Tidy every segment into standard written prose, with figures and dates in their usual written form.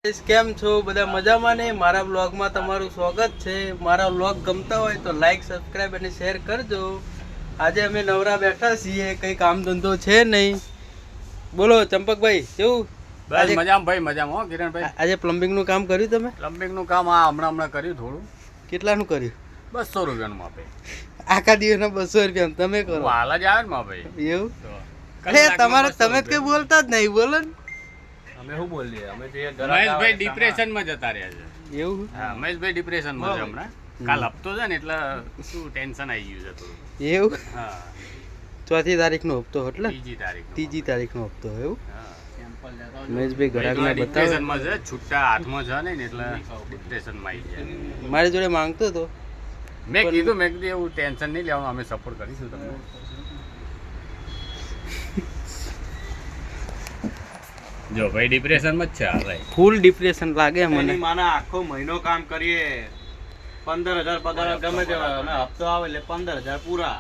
કેમ છો બધા મજામાં ને? મારા બ્લોગમાં તમારું સ્વાગત છે. મારા બ્લોગ ગમતા હોય તો લાઈક, સબસ્ક્રાઈબ અને શેર કરજો. આજે અમે નવરા બેઠા છીએ, કંઈ કામ ધંધો છે નહીં. બોલો ચંપકભાઈ, કેવું? બસ મજામાં ભાઈ, મજામાં હો કિરણભાઈ. આજે પ્લમ્બિંગનું કામ કર્યું તમે? પ્લમ્બિંગનું કામ હમણાં કર્યું થોડું. કેટલાનું કર્યું? 200 રૂપિયાનું માપે. આખા દિવસના 200 રૂપિયા તમે કરો? હાલ જ આવે ને ભાઈ. એવું? અરે તમારે તમે કઈ બોલતા જ નહીં, બોલો ને. અમે શું બોલીએ? અમે તો મહેશભાઈ ડિપ્રેશનમાં જતા રહ્યા છે. એવું? હા, મહેશભાઈ ડિપ્રેશનમાં છે હમણાં. કાલ હપ્તો છે ને એટલે શું ટેન્શન આવી ગયું છે થોડું. એવું? હા, 4જી તારીખનો હપ્તો એટલે? 3જી તારીખનો હપ્તો એવું? હા, મહેશભાઈ ઘરાકને બતાવે. ડિપ્રેશનમાં છે, છૂટા હાથમાં છે ને એટલે ડિપ્રેશનમાં આવી ગયા. મારી જોડે માંગતો હતો. મેં કીધું એવું ટેન્શન નહીં લેવાનું, અમે સપોર્ટ કરીશું તમને. જો ભાઈ ડિપ્રેશનમાં જ છે હાલ. ફૂલ ડિપ્રેશન લાગે મને. માને આખો મહિનો કામ કરીએ, 15,000 પગાર ગમે તે અને હપ્તો આવે એટલે 15,000 પૂરા.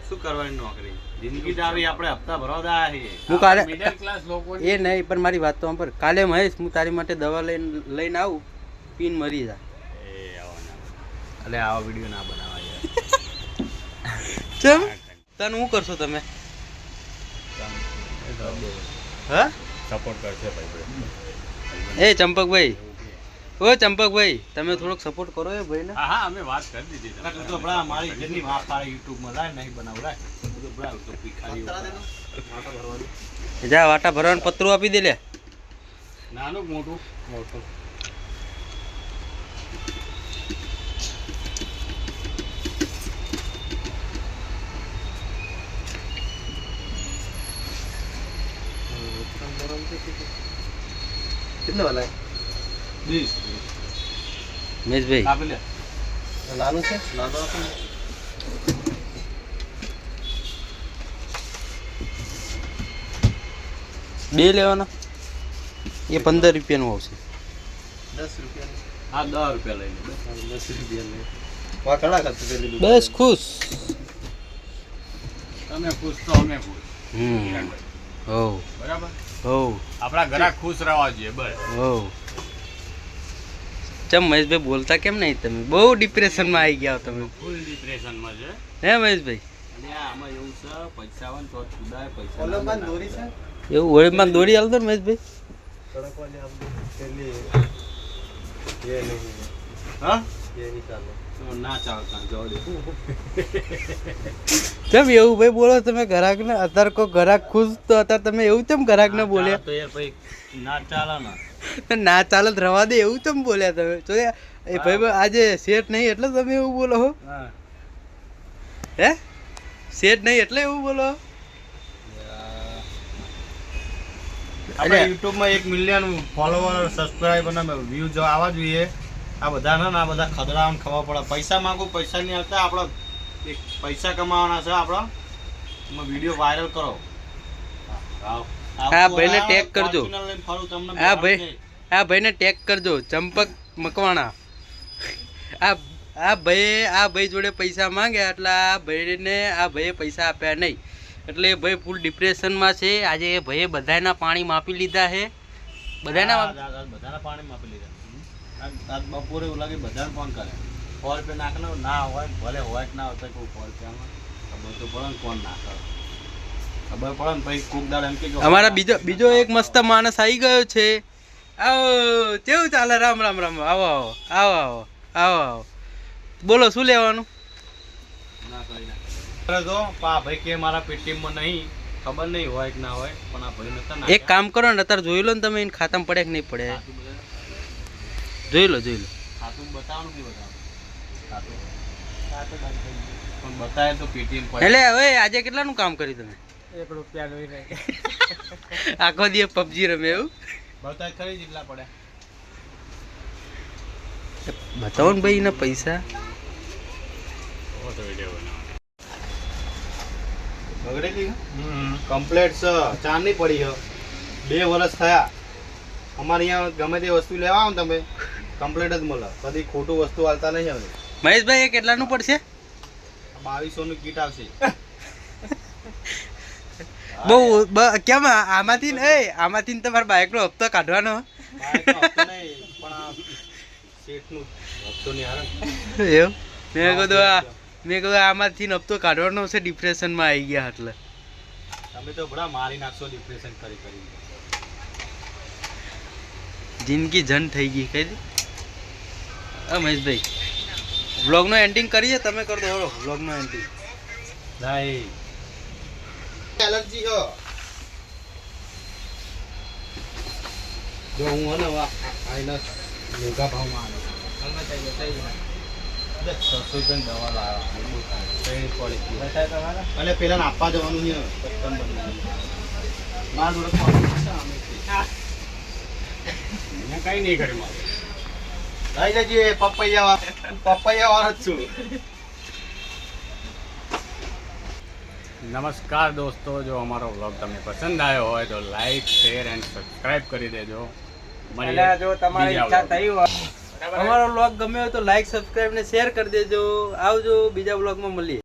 શું કરવાની નોકરી? જિંદગી જ આવી, આપણે હપ્તા ભરવા દા છીએ. હું કાલે મિડલ ક્લાસ લોકો એ નહીં, પણ મારી વાત તો સાંભળ. કાલે મહેશ, હું તારી માટે દવા લઈને આવું, પીન મરી જા. એટલે આવા વિડીયો ના બનાવા યાર. ચમ તને શું કરશો તમે? હા, સપોર્ટ કરશે ભાઈ. એ ચંપકભાઈ, ઓ ચંપકભાઈ, તમે થોડોક સપોર્ટ કરો એ ભાઈને. હા હા, અમે વાત કરી દીધી. તું તો બડા મારી જેટલી વાત તારે YouTube માં લાય નહીં બનાવરાય. તું તો બડા તો ભિખારી જા વાટા ભરવાનું પતરું આપી દે લે. નાનું મોટું કેટલો વાલા 20 મહેશભાઈ આપી લે. નાનું છે, નાનું આપી લે. બે લેવાના, એ 15 રૂપિયાનું આવશે. 10 રૂપિયા. હા, 10 રૂપિયા લઈ લે. 10 રૂપિયા લઈ. વાકડા ખાતું પેલી. બસ ખુશ. તમે ખુશ તો અમે ખુશ. હો બરાબર. હો આપણા ઘરા ખુશ રહેવા જોઈએ બસ. હો ચમ મહેશભાઈ બોલતા કેમ નહીં તમે? બહુ ડિપ્રેશનમાં આવી ગયા તમે. ફૂલ ડિપ્રેશનમાં છે. હે મહેશભાઈ? અને આમાં એવું છે, પૈસા આવે ને તો છુદાય પૈસા. ઓલમાં દોરી છે. એવું હોળીમાં દોડી હાલ દો ને મહેશભાઈ. સડકવાળી આમ પેલી એ નહીં. હા, એ નહીં ચાલે. તો ના ચાલતા જવા દે. કેમ એવું ભાઈ બોલો તમે ઘરાક ને? અત્યારે કોઈ ઘરાક ખુશ તો અત્યારે તમે એવું કેમ ઘરાક ને બોલ્યા? તો યાર ભાઈ ના ચાલે ને. ના ચાલે તો રવા દે એવું કેમ બોલ્યા તમે? તો એ ભાઈ આજે શેઠ નહીં એટલે તમે એવું બોલો હો? હા, હે શેઠ નહીં એટલે એવું બોલો? આપણે YouTube માં 1 મિલિયન ફોલોવર, સબસ્ક્રાઇબર અને વ્યૂ જો આવવા જોઈએ. આ બધા ને આ બધા ખદડાને ખબર પડે. પૈસા માંગો, પૈસા નહીં આવતા. આપણે પૈસા કમાવાના છે. આપણે વિડીયો વાયરલ કરો. આ ભાઈને ટેગ કરજો. આ ભાઈને ટેગ કરજો, ચંપક મકવાણા. આ ભાઈ જોડે પૈસા માંગ્યા એટલે આ ભાઈએ પૈસા આપ્યા નહીં, એટલે એ ભાઈ ફૂલ ડિપ્રેશનમાં છે. આજે એ ભાઈએ બધાના પાણી માપી લીધા છે. બધાના પાણી માપી લીધા. આજ બપોરે એવું લાગે બધાને ફોન કરે. 100 રૂપિયા નાખનો ના હોય, ભલે હોય કે ના હોય, કોઈ 100 રૂપિયામાં ખબર તો પડે ને કોણ નાખે. ખબર પડે ને પછી કોક દાડ એમ કે અમારા બીજો એક મસ્ત માણસ આવી ગયો છે. આવો, કેવું ચાલે? રામ રામ રામ. આવો આવો આવો આવો આવો આવો. બોલો શું લેવાનું? ના કઈ ના જો પા ભાઈ કે મારા પેટીએમમાં નહીં, ખબર નહીં હોય કે ના હોય, પણ આ ભાઈ નતા ના. એક કામ કરો ને, અત્યારે જોઈ લો ને તમે, એને ખાતામાં પડે કે નહીં પડે. જોઈ લો ખાતું બતાવવાનું કે બતાવવાનું પણ બતાવે તો પેટીએમ પર. એટલે હવે આજે કેટલાનું કામ કર્યું તમે? 1 રૂપિયા લઈ રહે. આખો દિવસ પબજી રમે એવું? બતાવે ખરી જેટલા પડે. બતાવો ને ભાઈ એના પૈસા. બગડેલી કમ્પ્લેટ છે, ચાંદની પડી છે. 2 વર્ષ થયા. અમારે અહીંયા ગમે તે વસ્તુ લેવા આવો તમે કમ્પ્લેટ જ મળે. કદી ખોટું વસ્તુ હાલતા નહીં હવે. મહેશભાઈ એ કેટલાનું પડશે? 2200 નું કીટ આવશે. બહુ કેમ આમાંથી ને તમારા બાઇકનો હપ્તો કાઢવાનો? બાઈકનો હપ્તો નહીં, પણ આ શેઠનું હપ્તો નહીં આવે ને. એવું મેં કીધું આમાંથી હપ્તો કાઢવાનો છે, ડિપ્રેશનમાં આવી ગયા એટલે તમે તો બડા મારી નાખશો ડિપ્રેશન કરી કરી. જિંદગી જન થઈ ગઈ કઈ હા મહેશભાઈ, વ્લોગનો એન્ડિંગ કરીએ, તમે કરી દો વ્લોગનો એન્ડિંગ. નહીં એલર્જી હો. જો હું હે ને આઈના મોઘા ભાવમાં આવે 600 રૂપિયાની દવા લાવ્યો ટ્રેન ક્વોલિટી અને પેલા આપવા જવાનું છે કસ્ટમર મારા જોડે ક્વોલિટી છે અમે મેં કઈ નહીં કર્યું મારે. લઈ જજે પપૈયા વાળો જ છું. નમસ્કાર દોસ્તો, જો અમારો વ્લોગ તમને પસંદ આવ્યો હોય તો લાઈક શેર એન્ડ સબસ્ક્રાઇબ કરી દેજો. મળીએ જો તમારી બીજા ઈચ્છા vlog માં. થઈ હોય અમારો વ્લોગ ગમ્યો હોય તો લાઈક સબસ્ક્રાઇબ ને શેર કરી દેજો. આવજો, બીજા વ્લોગમાં મળીએ.